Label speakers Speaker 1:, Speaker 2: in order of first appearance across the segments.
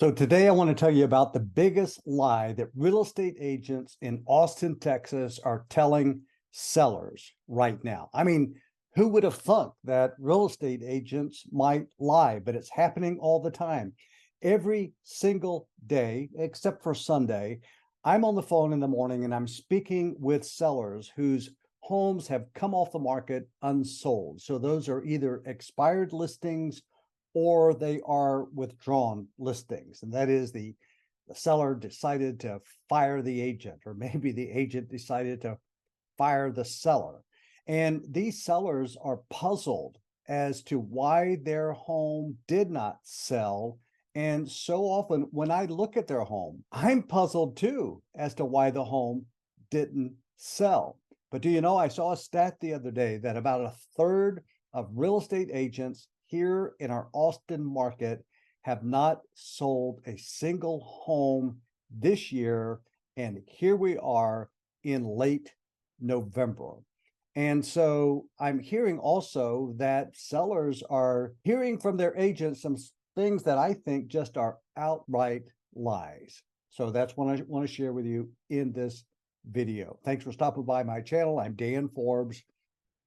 Speaker 1: So today I want to tell you about the biggest lie that real estate agents in Austin, Texas are telling sellers right now. I mean, who would have thought that real estate agents might lie, but it's happening all the time. Every single day, except for Sunday, I'm on the phone in the morning and I'm speaking with sellers whose homes have come off the market unsold. So those are either expired listings or they are withdrawn listings. And that is the seller decided to fire the agent, or maybe the agent decided to fire the seller. And these sellers are puzzled as to why their home did not sell. And so often when I look at their home, I'm puzzled too as to why the home didn't sell. But do you know, I saw a stat the other day that about a third of real estate agents here in our Austin market have not sold a single home this year. And here we are in late November. And so I'm hearing also that sellers are hearing from their agents some things that I think just are outright lies. So that's what I want to share with you in this video. Thanks for stopping by my channel. I'm Dan Forbes,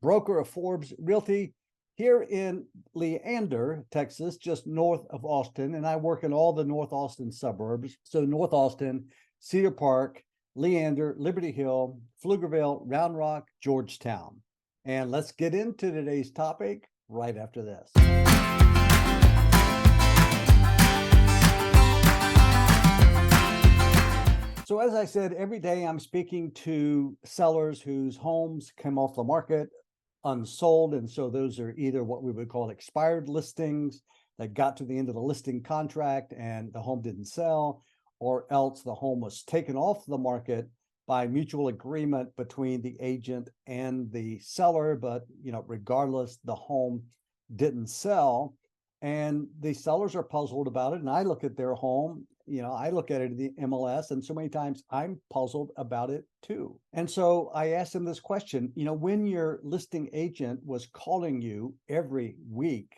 Speaker 1: broker of Forbes Realty here in Leander, Texas, just north of Austin. And I work in all the North Austin suburbs. So North Austin, Cedar Park, Leander, Liberty Hill, Pflugerville, Round Rock, Georgetown. And let's get into today's topic right after this. So as I said, every day I'm speaking to sellers whose homes came off the market unsold. And so those are either what we would call expired listings that got to the end of the listing contract and the home didn't sell, or else the home was taken off the market by mutual agreement between the agent and the seller. But, regardless, the home didn't sell. And the sellers are puzzled about it. And I look at their home, I look at it in the MLS, and so many times I'm puzzled about it too. And so I asked them this question, when your listing agent was calling you every week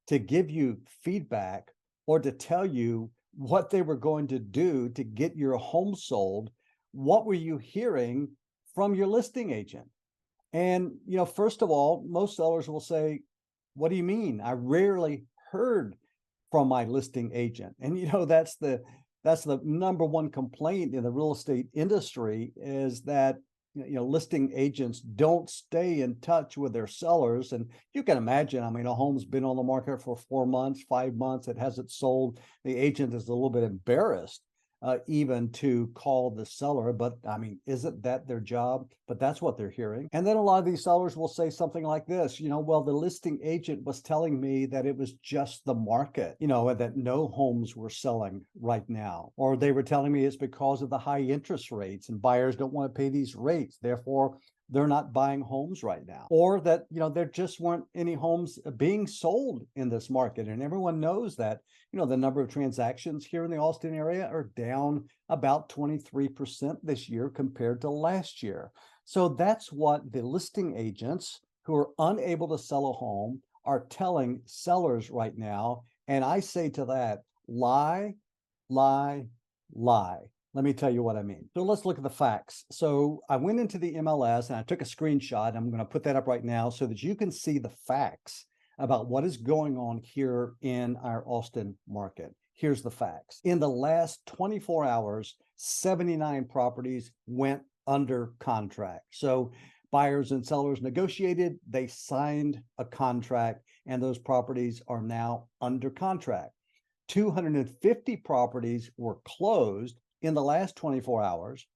Speaker 1: to give you feedback or to tell you what they were going to do to get your home sold, what were you hearing from your listing agent? And, first of all, most sellers will say, what do you mean? I rarely heard from my listing agent. And that's the number one complaint in the real estate industry, is that listing agents don't stay in touch with their sellers. And you can imagine, a home's been on the market for 4 months, 5 months, it hasn't sold. The agent is a little bit embarrassed even to call the seller. But isn't that their job? But that's what they're hearing. And then a lot of these sellers will say something like this, well, the listing agent was telling me that it was just the market, and that no homes were selling right now. Or they were telling me it's because of the high interest rates and buyers don't want to pay these rates, therefore they're not buying homes right now. Or that, there just weren't any homes being sold in this market. And everyone knows that, the number of transactions here in the Austin area are down about 23% this year compared to last year. So that's what the listing agents who are unable to sell a home are telling sellers right now. And I say to that, lie, lie, lie. Let me tell you what I mean. So let's look at the facts. So I went into the MLS and I took a screenshot. I'm going to put that up right now so that you can see the facts about what is going on here in our Austin market. Here's the facts. In the last 24 hours, 79 properties went under contract. So buyers and sellers negotiated, they signed a contract, and those properties are now under contract. 250 properties were closed in the last 24 hours,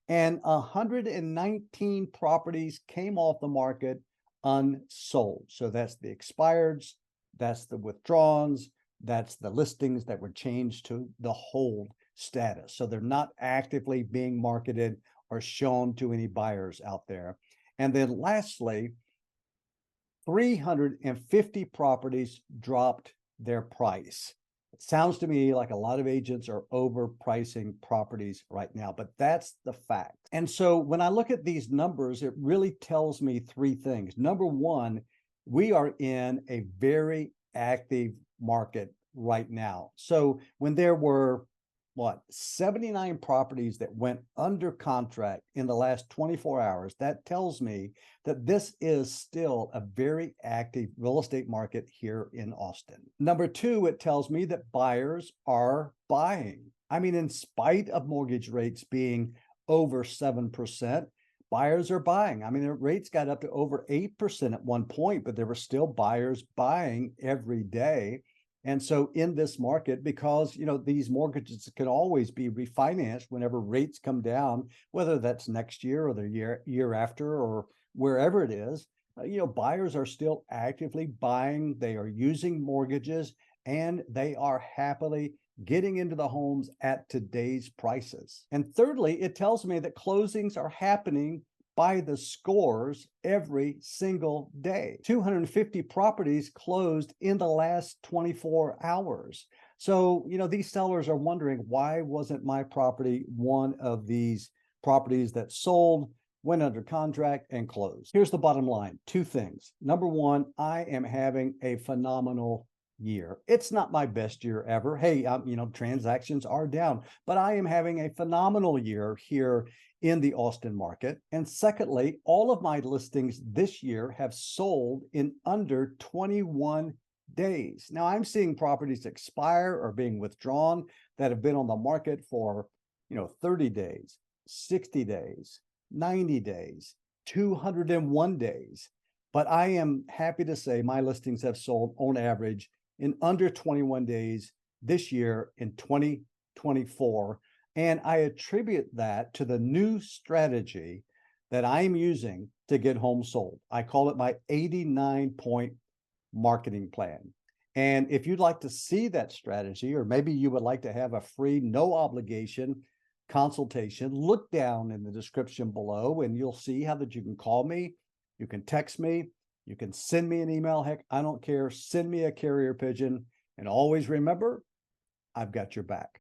Speaker 1: and 119 properties came off the market unsold. So that's the expireds, that's the withdrawns, that's the listings that were changed to the hold status. So they're not actively being marketed or shown to any buyers out there. And then lastly, 350 properties dropped their price. It sounds to me like a lot of agents are overpricing properties right now, but that's the fact. And so when I look at these numbers, it really tells me three things. Number one, we are in a very active market right now. So when there were, what, 79 properties that went under contract in the last 24 hours, that tells me that this is still a very active real estate market here in Austin. Number two, it tells me that buyers are buying. I mean, in spite of mortgage rates being over 7%, buyers are buying. I mean, the rates got up to over 8% at one point, but there were still buyers buying every day. And so in this market, because these mortgages can always be refinanced whenever rates come down, whether that's next year or the year after or wherever it is, buyers are still actively buying. They are using mortgages and they are happily getting into the homes at today's prices. And thirdly, it tells me that closings are happening by the scores every single day. 250 properties closed in the last 24 hours. So, these sellers are wondering, why wasn't my property one of these properties that sold, went under contract, and closed? Here's the bottom line. Two things. Number one, I am having a phenomenal year. It's not my best year ever. Hey, transactions are down, but I am having a phenomenal year here in the Austin market. And secondly, all of my listings this year have sold in under 21 days. Now I'm seeing properties expire or being withdrawn that have been on the market for, 30 days, 60 days, 90 days, 201 days. But I am happy to say my listings have sold on average in under 21 days this year in 2024. And I attribute that to the new strategy that I'm using to get homes sold. I call it my 89-point marketing plan. And if you'd like to see that strategy, or maybe you would like to have a free, no obligation consultation, look down in the description below and you'll see how that you can call me, you can text me, you can send me an email. Heck, I don't care. Send me a carrier pigeon. And always remember, I've got your back.